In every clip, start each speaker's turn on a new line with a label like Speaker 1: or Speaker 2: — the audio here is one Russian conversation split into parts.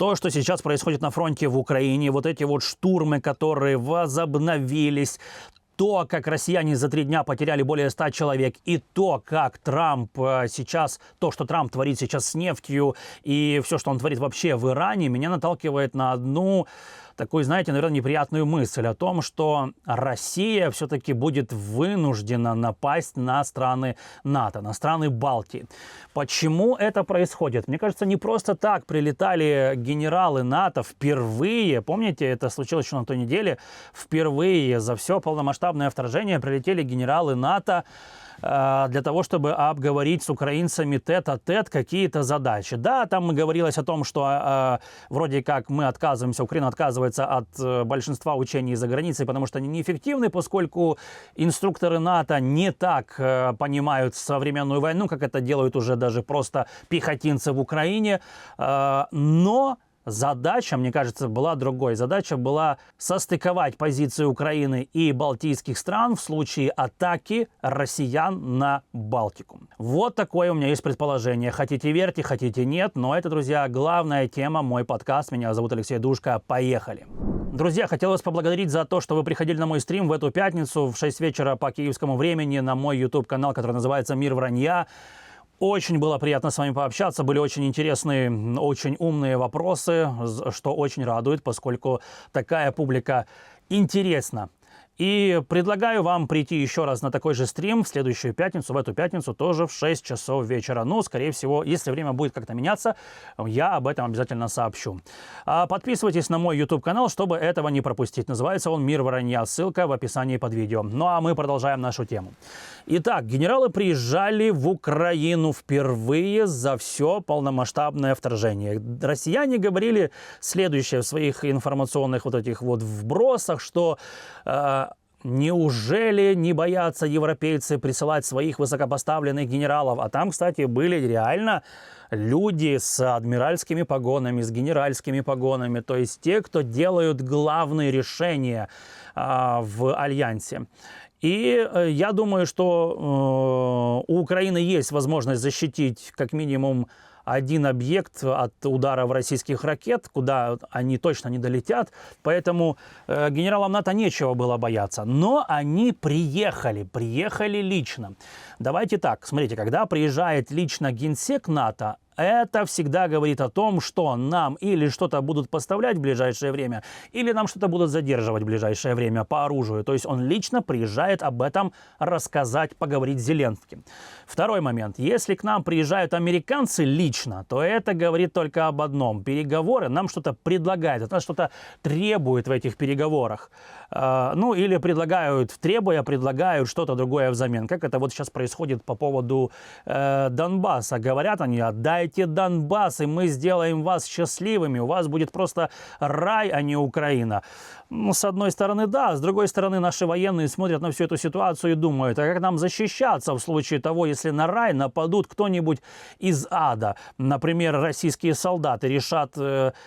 Speaker 1: То, что сейчас происходит на фронте в Украине, вот эти вот штурмы, которые возобновились, то, как россияне за 3 дня потеряли более 100 человек, и то, как Трамп сейчас, то, что Трамп творит сейчас с нефтью, и все, что он творит вообще в Иране, меня наталкивает на одну такую, знаете, наверное, неприятную мысль о том, что Россия все-таки будет вынуждена напасть на страны НАТО, на страны Балтии. Почему это происходит? Мне кажется, не просто так прилетали генералы НАТО впервые. Помните, это случилось еще на той неделе. Впервые за все полномасштабное вторжение прилетели генералы НАТО для того, чтобы обговорить с украинцами тет-а-тет какие-то задачи. Да, там говорилось о том, что вроде как мы отказываемся, Украина отказывается от большинства учений за границей, потому что они неэффективны, поскольку инструкторы НАТО не так понимают современную войну, как это делают уже даже просто пехотинцы в Украине. Но задача, мне кажется, была другой. Задача была состыковать позиции Украины и балтийских стран в случае атаки россиян на Балтику. Вот такое у меня есть предположение. Хотите верьте, хотите нет, но это, друзья, главная тема, мой подкаст. Меня зовут Алексей Душка. Поехали! Друзья, хотел вас поблагодарить за то, что вы приходили на мой стрим в эту пятницу в 6 вечера по киевскому времени на мой YouTube-канал, который называется «Мир вранья». Очень было приятно с вами пообщаться, были очень интересные, очень умные вопросы, что очень радует, поскольку такая публика интересна. И предлагаю вам прийти еще раз на такой же стрим в следующую пятницу, в эту пятницу тоже в 6 часов вечера. Ну, скорее всего, если время будет как-то меняться, я об этом обязательно сообщу. Подписывайтесь на мой YouTube-канал, чтобы этого не пропустить. Называется он «Мир вранья». Ссылка в описании под видео. Ну, а мы продолжаем нашу тему. Итак, генералы приезжали в Украину впервые за все полномасштабное вторжение. Россияне говорили следующее в своих информационных вот этих вот вбросах, что неужели не боятся европейцы присылать своих высокопоставленных генералов? А там, кстати, были реально люди с адмиральскими погонами, с генеральскими погонами, то есть те, кто делают главные решения в альянсе. И я думаю, что у Украины есть возможность защитить как минимум один объект от ударов российских ракет, куда они точно не долетят. Поэтому генералам НАТО нечего было бояться. Но они приехали лично. Давайте так, смотрите, когда приезжает лично генсек НАТО, это всегда говорит о том, что нам или что-то будут поставлять в ближайшее время, или нам что-то будут задерживать в ближайшее время по оружию. То есть он лично приезжает об этом рассказать, поговорить с Зеленским. Второй момент. Если к нам приезжают американцы лично, то это говорит только об одном. Переговоры нам что-то предлагают, от нас что-то требует в этих переговорах. Ну, или предлагают что-то другое взамен. Как это вот сейчас происходит по поводу Донбасса. Говорят они: отдайте Донбасс, и мы сделаем вас счастливыми. У вас будет просто рай, а не Украина. Ну, с одной стороны, да. С другой стороны, наши военные смотрят на всю эту ситуацию и думают, а как нам защищаться в случае того, если на рай нападут кто-нибудь из ада? Например, российские солдаты решат,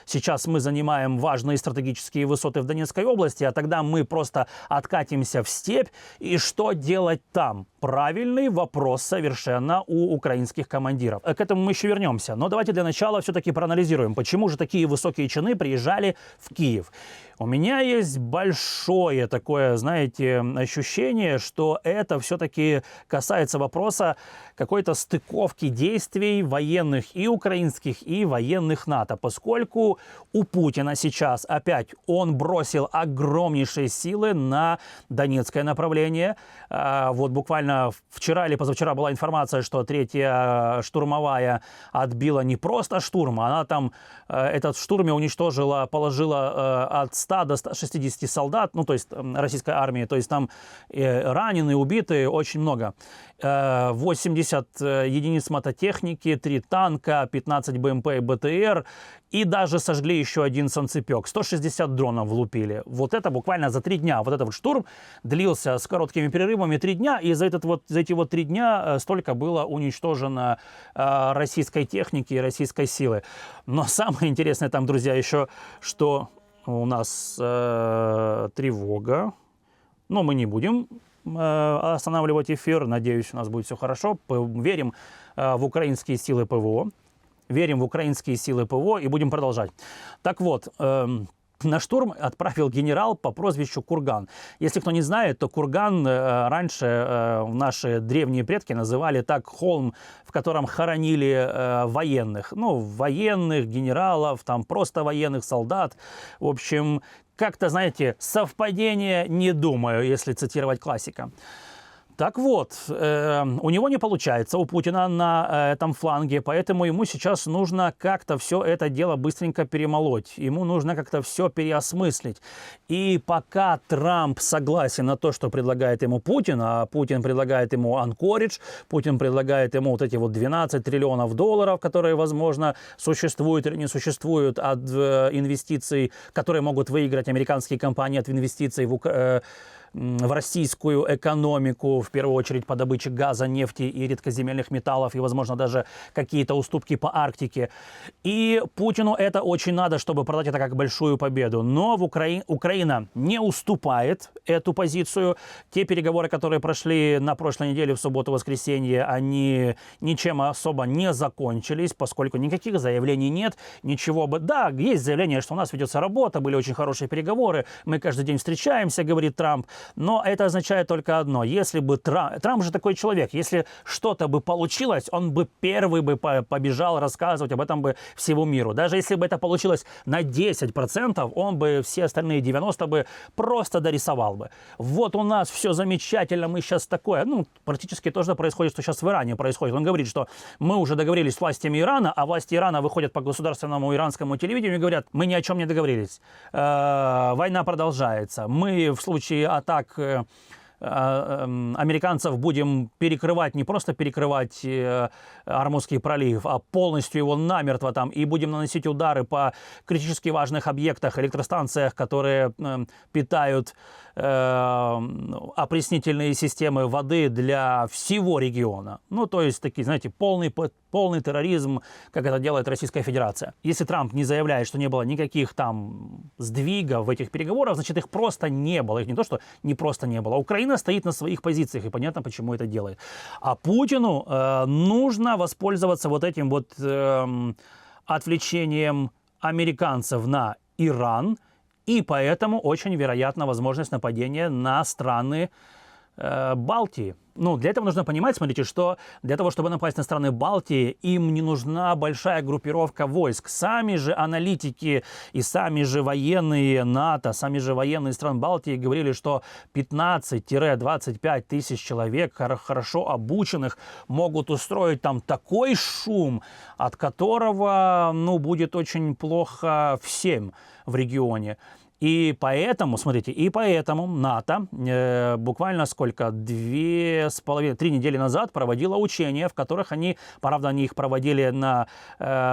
Speaker 1: сейчас мы занимаем важные стратегические высоты в Донецкой области, а тогда мы просто откатимся в степь. И что делать там? Правильный вопрос совершенно у украинских командиров. К этому мы еще вернемся. Но давайте для начала все-таки проанализируем, почему же такие высокие чины приезжали в Киев. У меня есть большое такое, знаете, ощущение, что это все-таки касается вопроса какой-то стыковки действий военных и украинских, и военных НАТО. Поскольку у Путина сейчас опять он бросил огромнейшие силы на Донецкое направление. Вот буквально вчера или позавчера была информация, что 3-я штурмовая отбила не просто штурм, она там этот штурме уничтожила, положила от 100 до 160 солдат, ну то есть российской армии, то есть там раненые, убитые очень много. 80 единиц мототехники, 3 танка, 15 БМП и БТР, и даже сожгли еще один санцепек. 160 дронов влупили. Вот это буквально за 3 дня. Вот этот вот штурм длился с короткими перерывами 3 дня, и за эти 3 дня столько было уничтожено российской техники и российской силы. Но самое интересное там, друзья, еще, что у нас тревога, но мы не будем останавливать эфир. Надеюсь, у нас будет все хорошо. Верим в украинские силы ПВО. верим в украинские силы ПВО и будем продолжать. Так вот, на штурм отправил генерал по прозвищу Курган. Если кто не знает, то Курган раньше наши древние предки называли так холм, в котором хоронили военных. Ну, военных, генералов, там просто военных, солдат. В общем, как-то, знаете, совпадение не думаю, если цитировать классика. Так вот, у него не получается, у Путина на этом фланге, поэтому ему сейчас нужно как-то все это дело быстренько перемолоть. Ему нужно как-то все переосмыслить. И пока Трамп согласен на то, что предлагает ему Путин, а Путин предлагает ему Анкоридж, Путин предлагает ему вот эти вот 12 триллионов долларов, которые, возможно, существуют или не существуют от инвестиций, которые могут выиграть американские компании от инвестиций в российскую экономику, в первую очередь по добыче газа, нефти и редкоземельных металлов, и, возможно, даже какие-то уступки по Арктике. И Путину это очень надо, чтобы продать это как большую победу. Но Украина не уступает эту позицию. Те переговоры, которые прошли на прошлой неделе в субботу-воскресенье, они ничем особо не закончились, поскольку никаких заявлений нет, ничего бы... Да, есть заявление, что у нас ведется работа, были очень хорошие переговоры, мы каждый день встречаемся, говорит Трамп. Но это означает только одно. Если бы Трамп же такой человек, если что-то бы получилось, он бы первый бы побежал рассказывать об этом бы всему миру. Даже если бы это получилось на 10%, он бы все остальные 90% бы просто дорисовал бы. Вот у нас все замечательно, мы сейчас такое. Ну, практически то же происходит, что сейчас в Иране происходит. Он говорит, что мы уже договорились с властями Ирана, а власти Ирана выходят по государственному иранскому телевидению и говорят, мы ни о чем не договорились. Война продолжается. Мы в случае атак американцев будем перекрывать, не просто перекрывать Ормузский пролив, а полностью его намертво там, и будем наносить удары по критически важных объектах, электростанциях, которые питают опреснительные системы воды для всего региона. Ну, то есть, такие, знаете, полный терроризм, как это делает Российская Федерация. Если Трамп не заявляет, что не было никаких там сдвигов в этих переговорах, значит, их просто не было. Их не то, что не просто не было. Украина стоит на своих позициях, и понятно, почему это делает. А Путину нужно воспользоваться вот этим вот отвлечением американцев на Иран, и поэтому очень вероятна возможность нападения на страны Балтии. Ну, для этого нужно понимать, смотрите, что для того, чтобы напасть на страны Балтии, им не нужна большая группировка войск. Сами же аналитики и сами же военные НАТО, сами же военные стран Балтии говорили, что 15-25 тысяч человек, хорошо обученных, могут устроить там такой шум, от которого, ну, будет очень плохо всем в регионе. И поэтому, смотрите, НАТО буквально сколько, 2,5-3 недели назад проводило учения, в которых они, правда, они их проводили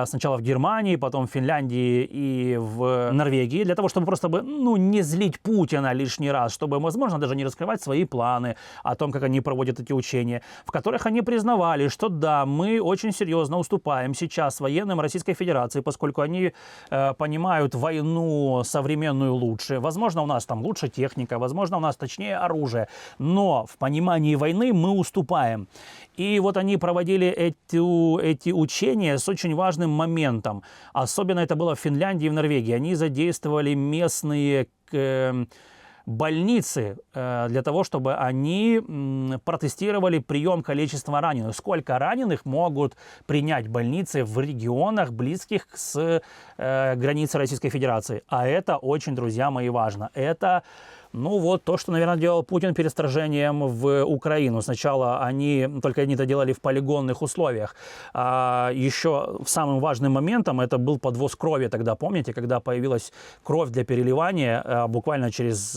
Speaker 1: сначала в Германии, потом в Финляндии и в Норвегии, для того, чтобы просто не злить Путина лишний раз, чтобы, возможно, даже не раскрывать свои планы о том, как они проводят эти учения, в которых они признавали, что да, мы очень серьезно уступаем сейчас военным Российской Федерации, поскольку они понимают войну современную лучше. Возможно, у нас там лучше техника, возможно, у нас точнее оружие, но в понимании войны мы уступаем. И вот они проводили эти учения с очень важным моментом. Особенно это было в Финляндии и в Норвегии. Они задействовали местные больницы для того, чтобы они протестировали прием количества раненых. Сколько раненых могут принять больницы в регионах, близких с границей Российской Федерации. А это очень, друзья мои, важно. Это, ну вот, то, что, наверное, делал Путин перед вторжением в Украину. Сначала они это делали в полигонных условиях. А еще самым важным моментом это был подвоз крови тогда, помните, когда появилась кровь для переливания, буквально через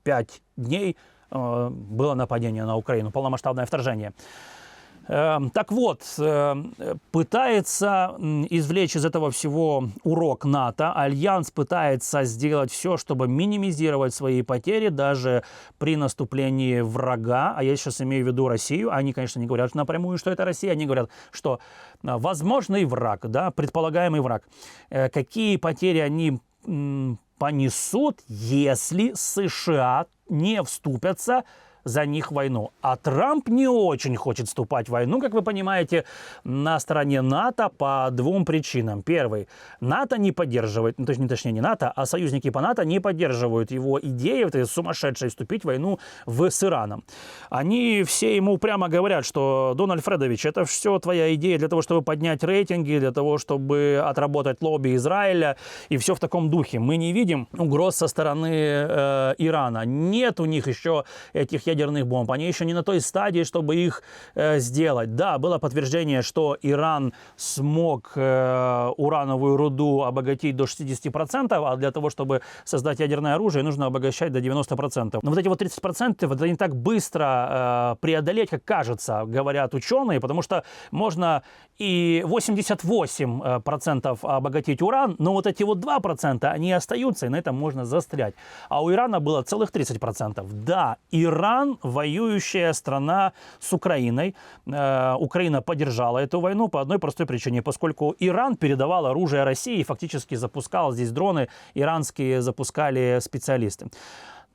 Speaker 1: 5 дней было нападение на Украину, полномасштабное вторжение. Так вот, пытается извлечь из этого всего урок НАТО. Альянс пытается сделать все, чтобы минимизировать свои потери даже при наступлении врага. А я сейчас имею в виду Россию. Они, конечно, не говорят напрямую, что это Россия. Они говорят, что возможный враг, да, предполагаемый враг. Какие потери они понесут, если США не вступятся за них войну. А Трамп не очень хочет вступать в войну, как вы понимаете, на стороне НАТО по двум причинам. Первый. НАТО не поддерживает, точнее не НАТО, а союзники по НАТО не поддерживают его идеи, этой сумасшедшей, вступить в войну с Ираном. Они все ему прямо говорят, что Дональд Фредович, это все твоя идея для того, чтобы поднять рейтинги, для того, чтобы отработать лобби Израиля, и все в таком духе. Мы не видим угроз со стороны Ирана. Нет у них еще этих ядерных бомб. Они еще не на той стадии, чтобы их сделать. Да, было подтверждение, что Иран смог урановую руду обогатить до 60%, а для того, чтобы создать ядерное оружие, нужно обогащать до 90%. Но вот эти вот 30% это не так быстро преодолеть, как кажется, говорят ученые, потому что можно и 88% обогатить уран, но вот эти вот 2%, они остаются, и на этом можно застрять. А у Ирана было целых 30%. Да, Иран воюющая страна с Украиной. Украина поддержала эту войну по одной простой причине, поскольку Иран передавал оружие России и фактически запускал здесь дроны, иранские запускали специалисты.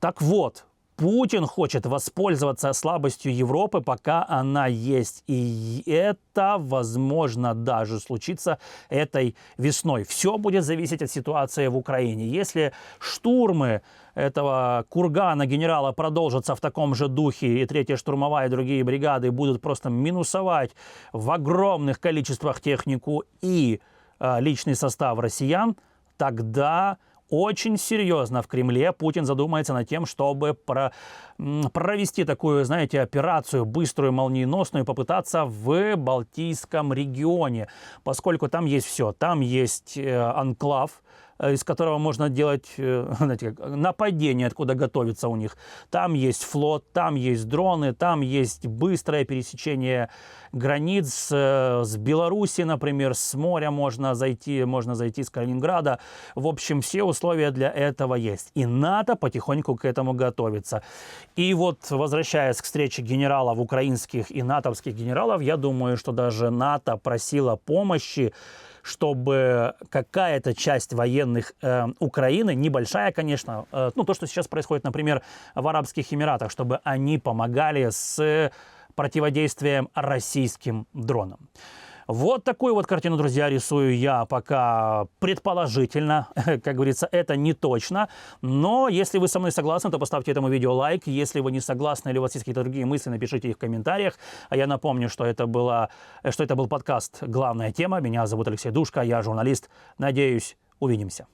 Speaker 1: Так вот, Путин хочет воспользоваться слабостью Европы, пока она есть. И это, возможно, даже случится этой весной. Все будет зависеть от ситуации в Украине. Если штурмы этого кургана генерала продолжатся в таком же духе, и 3-я штурмовая и другие бригады будут просто минусовать в огромных количествах технику и личный состав россиян, тогда очень серьезно в Кремле Путин задумается над тем, чтобы провести такую, знаете, операцию быструю, молниеносную, попытаться в Балтийском регионе, поскольку там есть все. Там есть анклав, из которого можно делать, знаете, нападение, откуда готовится у них. Там есть флот, там есть дроны, там есть быстрое пересечение границ с Беларуси, например, с моря можно зайти с Калининграда. В общем, все условия для этого есть. И НАТО потихоньку к этому готовится. И вот, возвращаясь к встрече генералов украинских и натовских генералов, я думаю, что даже НАТО просила помощи, чтобы какая-то часть военных Украины, небольшая, конечно, то, что сейчас происходит, например, в Арабских Эмиратах, чтобы они помогали с противодействием российским дронам. Вот такую вот картину, друзья, рисую я пока предположительно. Как говорится, это не точно. Но если вы со мной согласны, то поставьте этому видео лайк. Если вы не согласны или у вас есть какие-то другие мысли, напишите их в комментариях. А я напомню, что это был подкаст «Главная тема». Меня зовут Алексей Душка, я журналист. Надеюсь, увидимся.